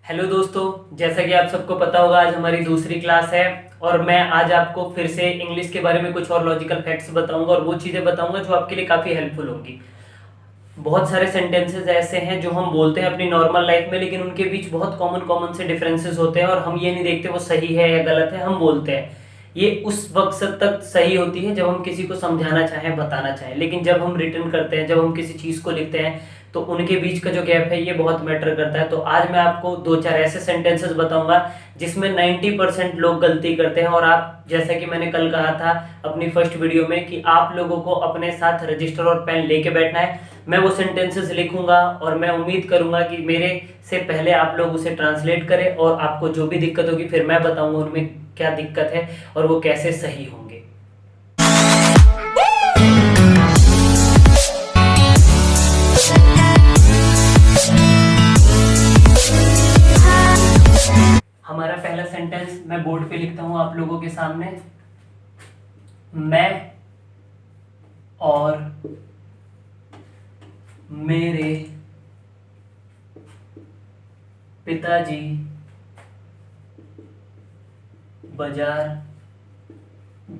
Hello दोस्तों, जैसा कि आप सबको पता होगा आज हमारी दूसरी क्लास है और मैं आज आपको फिर से इंग्लिश के बारे में कुछ और लॉजिकल फैक्ट्स बताऊंगा और वो चीज़ें बताऊंगा जो आपके लिए काफ़ी हेल्पफुल होंगी। बहुत सारे सेंटेंसेस ऐसे हैं जो हम बोलते हैं अपनी नॉर्मल लाइफ में, लेकिन उनके बीच बहुत कॉमन कॉमन से डिफरेंसेस होते हैं और हम ये नहीं देखते वो सही है या गलत है, हम बोलते हैं। ये उस वक्त तक सही होती है जब हम किसी को समझाना चाहें, बताना चाहें, लेकिन जब हम रिटर्न करते हैं, जब हम किसी चीज़ को लिखते हैं तो उनके बीच का जो गैप है ये बहुत मैटर करता है। तो आज मैं आपको दो चार ऐसे सेंटेंसेस बताऊंगा जिसमें 90% लोग गलती करते हैं और आप, जैसा कि मैंने कल कहा था अपनी फर्स्ट वीडियो में, कि आप लोगों को अपने साथ रजिस्टर और पेन लेके बैठना है। मैं वो सेंटेंसेस लिखूंगा और मैं उम्मीद करूंगा कि मेरे से पहले आप लोग उसे ट्रांसलेट करें और आपको जो भी दिक्कत होगी फिर मैं बताऊंगा उनमें क्या दिक्कत है और वो कैसे सही होंगे। हमारा पहला सेंटेंस मैं बोर्ड पे लिखता हूं आप लोगों के सामने। मैं और मेरे पिताजी बाजार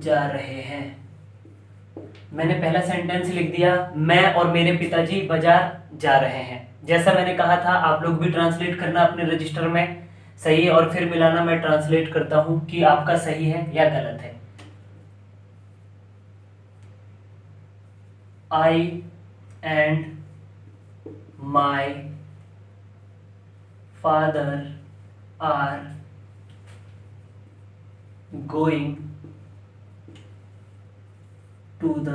जा रहे हैं। मैंने पहला सेंटेंस लिख दिया, मैं और मेरे पिताजी बाजार जा रहे हैं। जैसा मैंने कहा था आप लोग भी ट्रांसलेट करना अपने रजिस्टर में, सही है, और फिर मिलाना। मैं ट्रांसलेट करता हूं कि आपका सही है या गलत है। I and my father are going to the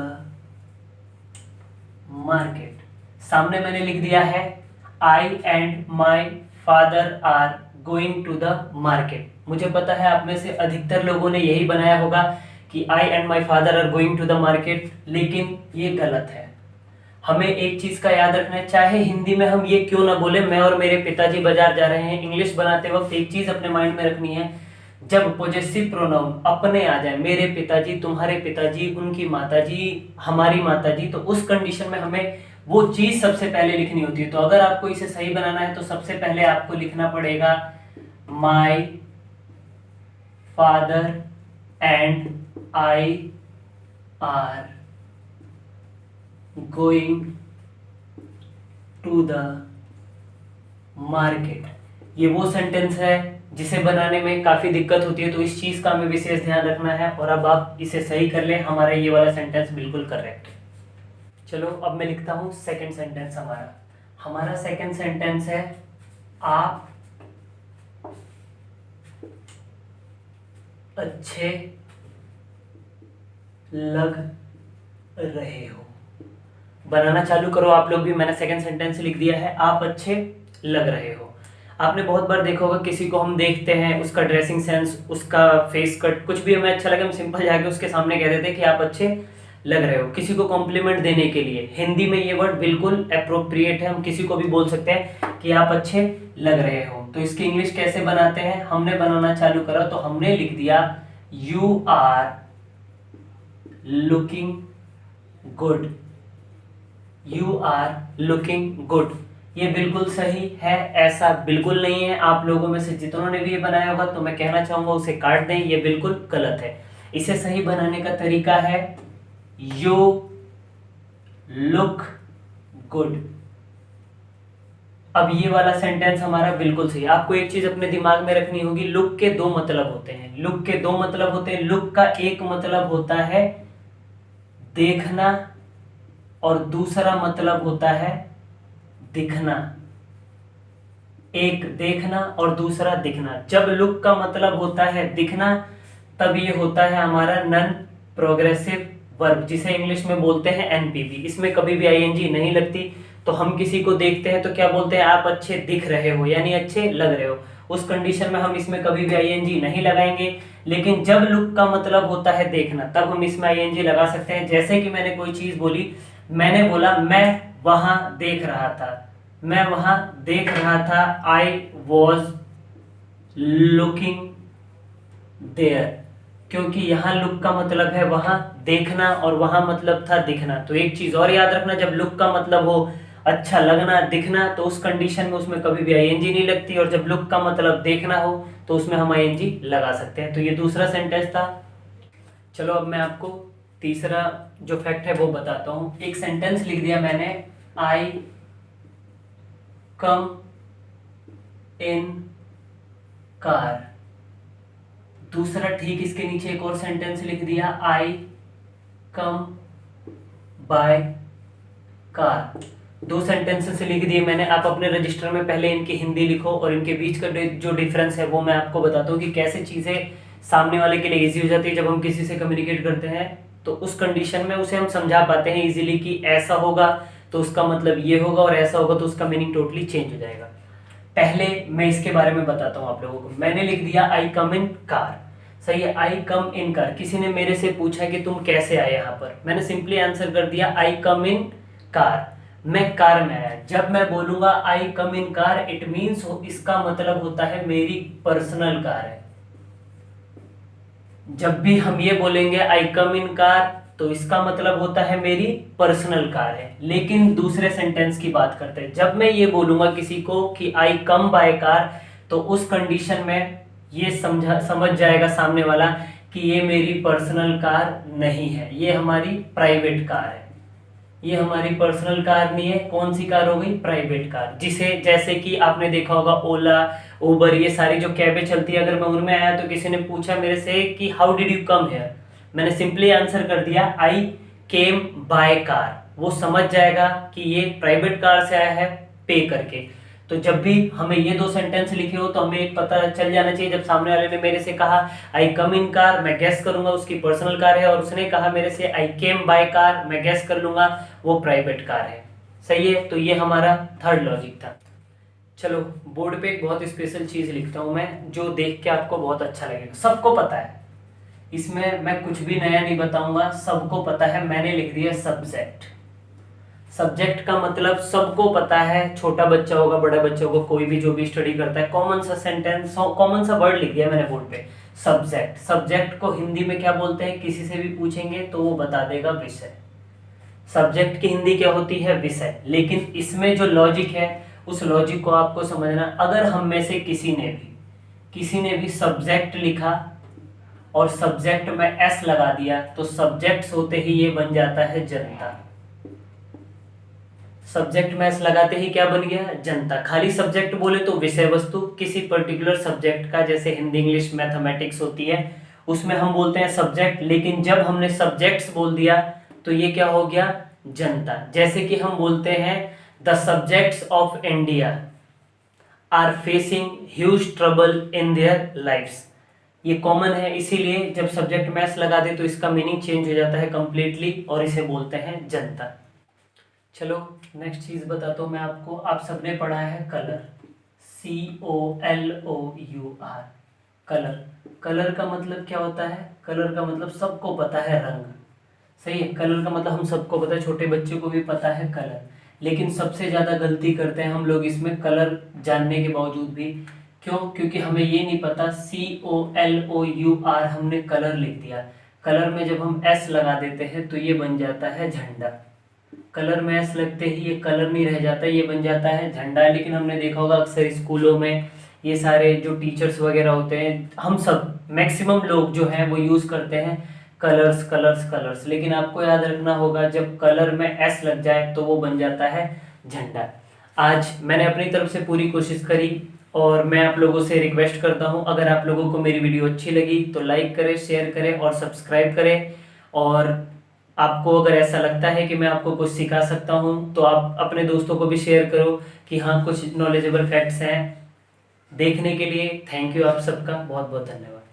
market. सामने मैंने लिख दिया है I and my father are going to the market. मुझे पता है आप में से अधिकतर लोगों ने यही बनाया होगा कि I and my father are going to the market, लेकिन ये गलत है। हमें एक चीज का याद रखना है, चाहे हिंदी में हम ये क्यों ना बोले मैं और मेरे पिताजी बाजार जा रहे हैं, इंग्लिश बनाते वक्त एक चीज अपने माइंड में रखनी है, जब पॉजेसिव प्रोनाउन अपने आ जाए, मेरे पिताजी, तुम्हारे पिताजी, उनकी माताजी, हमारी माताजी, तो उस कंडीशन में हमें वो चीज सबसे पहले लिखनी होती है। तो अगर आपको इसे सही बनाना है तो सबसे पहले आपको लिखना पड़ेगा my father and I are going to the market. ये वो सेंटेंस है जिसे बनाने में काफी दिक्कत होती है, तो इस चीज का हमें विशेष ध्यान रखना है और अब आप इसे सही कर लें। हमारा ये वाला सेंटेंस बिल्कुल करेक्ट है। चलो अब मैं लिखता हूं सेकंड सेंटेंस। हमारा सेकंड सेंटेंस है आप अच्छे लग रहे हो। बनाना चालू करो आप लोग भी। मैंने सेकंड सेंटेंस लिख दिया है, आप अच्छे लग रहे हो। आपने बहुत बार देखा होगा किसी को हम देखते हैं, उसका ड्रेसिंग सेंस, उसका फेस कट, कुछ भी हमें अच्छा लगे, हम सिंपल जाके उसके सामने कह देते हैं कि आप अच्छे लग रहे हो। किसी को कॉम्प्लीमेंट देने के लिए हिंदी में ये वर्ड बिल्कुल अप्रोप्रिएट है, हम किसी को भी बोल सकते हैं कि आप अच्छे लग रहे हो। तो इसकी इंग्लिश कैसे बनाते हैं, हमने बनाना चालू करा तो हमने लिख दिया you are looking good. You are looking good, ये बिल्कुल सही है, ऐसा बिल्कुल नहीं है। आप लोगों में से जितनों ने भी ये बनाया होगा तो मैं कहना चाहूंगा उसे काट दें, ये बिल्कुल गलत है। इसे सही बनाने का तरीका है यू लुक गुड। अब ये वाला सेंटेंस हमारा बिल्कुल सही। आपको एक चीज अपने दिमाग में रखनी होगी, लुक के दो मतलब होते हैं। लुक के दो मतलब होते हैं। लुक का एक मतलब होता है देखना और दूसरा मतलब होता है दिखना। एक देखना और दूसरा दिखना। जब लुक का मतलब होता है दिखना तब ये होता है हमारा नॉन प्रोग्रेसिव वर्ब, जिसे इंग्लिश में बोलते हैं एनपीवी। इसमें कभी भी आईएनजी नहीं लगती। तो हम किसी को देखते हैं तो क्या बोलते हैं, आप अच्छे दिख रहे हो, यानी अच्छे लग रहे हो। उस कंडीशन में हम इसमें कभी भी आईएनजी नहीं लगाएंगे। लेकिन जब लुक का मतलब होता है देखना तब हम इसमें आईएनजी लगा सकते हैं। जैसे कि मैंने कोई चीज बोली, मैंने बोला मैं वहां देख रहा था, मैं वहां देख रहा था, आई वॉज लुकिंग देयर। क्योंकि यहाँ लुक का मतलब है वहां देखना और वहां मतलब था दिखना। तो एक चीज और याद रखना, जब लुक का मतलब हो अच्छा लगना, दिखना, तो उस कंडीशन में उसमें कभी भी आईएनजी नहीं लगती, और जब लुक का मतलब देखना हो तो उसमें हम आईएनजी लगा सकते हैं। तो ये दूसरा सेंटेंस था। चलो अब मैं आपको तीसरा जो फैक्ट है वो बताता हूँ। एक सेंटेंस लिख दिया मैंने, आई कम इन कार। दूसरा ठीक इसके नीचे एक और सेंटेंस लिख दिया, आई कम बाय कार। दो सेंटेंसेस लिख दिए मैंने। आप अपने रजिस्टर में पहले इनकी हिंदी लिखो और इनके बीच का जो डिफरेंस है वो मैं आपको बताता हूँ कि कैसे चीज़ें सामने वाले के लिए इजी हो जाती है जब हम किसी से कम्युनिकेट करते हैं। तो उस कंडीशन में उसे हम समझा पाते हैं इजीली कि ऐसा होगा तो उसका मतलब ये होगा, और ऐसा होगा तो उसका मीनिंग टोटली चेंज हो जाएगा। पहले मैं इसके बारे में बताता हूँ आप लोगों को। मैंने लिख दिया आई कम इन कार, सही है, आई कम इन कार। किसी ने मेरे से पूछा कि तुम कैसे आए यहाँ पर, मैंने सिंपली आंसर कर दिया आई कम इन कार, मैं कार में आया। जब मैं बोलूंगा आई कम इन कार, इट मीन्स इसका मतलब होता है मेरी पर्सनल कार है। जब भी हम ये बोलेंगे आई कम इन कार तो इसका मतलब होता है मेरी पर्सनल कार है। लेकिन दूसरे सेंटेंस की बात करते हैं। जब मैं ये बोलूंगा किसी को कि आई कम बाय कार, तो उस कंडीशन में ये समझ जाएगा सामने वाला कि ये मेरी पर्सनल कार नहीं है, ये हमारी प्राइवेट कार है। ये हमारी पर्सनल कार नहीं है। कौन सी कार हो गई? Private car. जिसे जैसे कि आपने देखा होगा ओला, उबर, ये सारी जो कैबें चलती है, अगर मैं उनमें आया तो किसी ने पूछा मेरे से कि how did you come here, मैंने सिंपली आंसर कर दिया आई केम बाय कार। वो समझ जाएगा कि ये प्राइवेट कार से आया है पे करके। तो जब भी हमें ये दो सेंटेंस लिखे हो तो हमें एक पता चल जाना चाहिए। जब सामने वाले ने मेरे से कहा आई कम इन कार, मैं गैस करूंगा उसकी पर्सनल कार है, और उसने कहा मेरे से आई केम बाय कार, मैं गैस कर लूंगा वो प्राइवेट कार है। सही है। तो ये हमारा थर्ड लॉजिक था। चलो बोर्ड पे एक बहुत स्पेशल चीज लिखता हूं मैं, जो देख के आपको बहुत अच्छा लगेगा। सबको पता है, इसमें मैं कुछ भी नया नहीं बताऊंगा, सबको पता है। मैंने लिख दिया सब्जेक्ट। सब्जेक्ट का मतलब सबको पता है, छोटा बच्चा होगा, बड़ा बच्चा होगा, कोई भी जो भी स्टडी करता है। कॉमन सा सेंटेंस, कॉमन सा वर्ड लिख दिया मैंने बोर्ड पे, सब्जेक्ट। सब्जेक्ट को हिंदी में क्या बोलते हैं, किसी से भी पूछेंगे तो वो बता देगा विषय। सब्जेक्ट की हिंदी क्या होती है? विषय। लेकिन इसमें जो लॉजिक है उस लॉजिक को आपको समझना। अगर हम में से किसी ने भी सब्जेक्ट लिखा और सब्जेक्ट में एस लगा दिया तो सब्जेक्ट्स होते ही ये बन जाता है जनता। सब्जेक्ट में एस लगाते ही क्या बन गया? जनता। खाली सब्जेक्ट बोले तो विषय वस्तु किसी पर्टिकुलर सब्जेक्ट का, जैसे हिंदी, इंग्लिश, मैथमेटिक्स होती है, उसमें हम बोलते हैं सब्जेक्ट। लेकिन जब हमने सब्जेक्ट्स बोल दिया तो ये क्या हो गया? जनता। जैसे कि हम बोलते हैं the subjects of India are facing huge trouble in their lifes. ये कॉमन है, इसीलिए जब सब्जेक्ट में एस लगा दे तो इसका मीनिंग चेंज हो जाता है कंप्लीटली, और इसे बोलते हैं जनता। चलो नेक्स्ट चीज बताता हूँ मैं आपको। आप सबने पढ़ा है कलर, COLOUR, कलर। कलर का मतलब क्या होता है? कलर का मतलब सबको पता है, रंग। सही है। कलर का मतलब हम सबको पता है, छोटे बच्चे को भी पता है कलर। लेकिन सबसे ज्यादा गलती करते हैं हम लोग इसमें, कलर जानने के बावजूद भी। क्यों? क्योंकि हमें ये नहीं पता COLOUR हमने कलर लिख दिया। कलर में जब हम S लगा देते हैं तो ये बन जाता है झंडा। कलर में एस लगते ही ये कलर नहीं रह जाता, ये बन जाता है झंडा। लेकिन हमने देखा होगा अक्सर स्कूलों में ये सारे जो टीचर्स वगैरह होते हैं, हम सब मैक्सिमम लोग जो हैं वो यूज़ करते हैं कलर्स कलर्स कलर्स। लेकिन आपको याद रखना होगा जब कलर में एस लग जाए तो वो बन जाता है झंडा। आज मैंने अपनी तरफ से पूरी कोशिश करी, और मैं आप लोगों से रिक्वेस्ट करता हूँ, अगर आप लोगों को मेरी वीडियो अच्छी लगी तो लाइक करें, शेयर करें और सब्सक्राइब करें। और आपको अगर ऐसा लगता है कि मैं आपको कुछ सिखा सकता हूँ तो आप अपने दोस्तों को भी शेयर करो कि हाँ कुछ नॉलेजेबल फैक्ट्स हैं। देखने के लिए थैंक यू, आप सबका बहुत बहुत धन्यवाद।